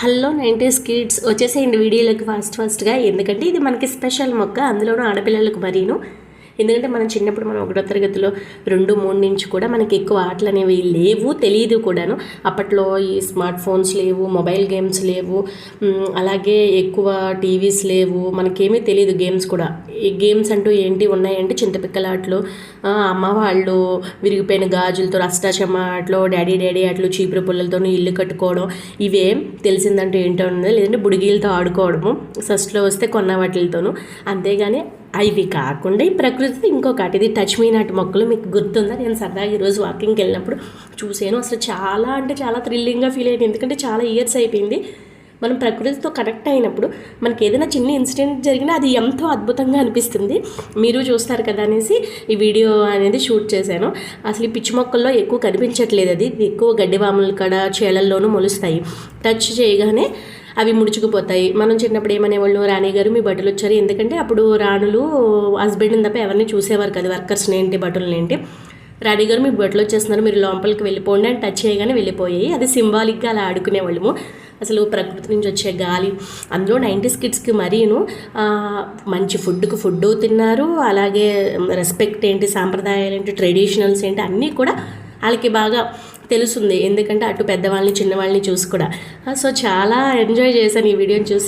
Hello 90s kids వచ్చేసేయండి వీడియోలోకి ఫాస్ట్గా. ఎందుకంటే ఇది మనకి స్పెషల్ మొక్క, అందులోనూ ఆడపిల్లలకు మరీను. ఎందుకంటే మనం చిన్నప్పుడు మనం 1వ తరగతిలో 2, 3 నుంచి కూడా మనకి ఎక్కువ ఆటలు అనేవి లేవు, తెలియదు కూడాను. అప్పట్లో ఈ స్మార్ట్ ఫోన్స్ లేవు, మొబైల్ గేమ్స్ లేవు, అలాగే ఎక్కువ టీవీస్ లేవు, మనకేమీ తెలియదు. గేమ్స్ కూడా, ఈ గేమ్స్ అంటూ ఏంటి ఉన్నాయంటే చింతపిక్కల ఆటలు, అమ్మ వాళ్ళు విరిగిపోయిన గాజులతో అష్టాచమ్మ ఆటలు, డాడీ ఆటలు, చీపురు పుల్లలతో ఇల్లు కట్టుకోవడం, ఇవే తెలిసిందంటూ ఏంటో ఉన్నది. లేదంటే బుడిగీలతో ఆడుకోవడము, ఫస్ట్లో వస్తే కొన్న వాటిలతోనూ. అంతేగాని ఇవి కాకుండా ఈ ప్రకృతి ఇంకొకటి, ఇది టచ్ మీ నాట్ మొక్కలు. మీకు గుర్తుందా? నేను సరదాగా ఈరోజు వాకింగ్కి వెళ్ళినప్పుడు చూసాను. అసలు చాలా అంటే చాలా థ్రిల్లింగ్గా ఫీల్ అయ్యింది. ఎందుకంటే చాలా ఇయర్స్ అయిపోయింది మనం ప్రకృతితో కనెక్ట్ అయినప్పుడు మనకి ఏదైనా చిన్న ఇన్సిడెంట్ జరిగినా అది ఎంతో అద్భుతంగా అనిపిస్తుంది. మీరు చూస్తారు కదా అనేసి ఈ వీడియో అనేది షూట్ చేశాను. అసలు ఈ పిచ్చి మొక్కల్లో ఎక్కువ కనిపించట్లేదు. అది ఎక్కువ గడ్డివాముల కాడ, చేలల్లోనూ మొలుస్తాయి. టచ్ చేయగానే అవి ముడుచుకుపోతాయి. మనం చిన్నప్పుడు ఏమనేవాళ్ళు, రాణి గారు మీ బట్టలు వచ్చారు. ఎందుకంటే అప్పుడు రాణులు హస్బెండ్ని తప్ప ఎవరిని చూసేవారు కదా, వర్కర్స్ని ఏంటి, బట్టలు ఏంటి. రాణి గారు మీ బట్టలు వచ్చేస్తున్నారు, మీరు లోపలికి వెళ్ళిపోండి అని టచ్ చేయగానే వెళ్ళిపోయాయి. అది సింబాలిక్గా అలా ఆడుకునేవాళ్ళము. అసలు ప్రకృతి నుంచి వచ్చే గాలి, అందులో 90s కిడ్స్కి మరీను మంచి ఫుడ్ తిన్నారు. అలాగే రెస్పెక్ట్ ఏంటి, సాంప్రదాయాలు ఏంటి, ట్రెడిషనల్స్ ఏంటి అన్నీ కూడా వాళ్ళకి బాగా తెలుస్తుంది. ఎందుకంటే అటు పెద్దవాళ్ళని చిన్నవాళ్ళని చూసి కూడా. సో చాలా ఎంజాయ్ చేశాను ఈ వీడియోని చూసి.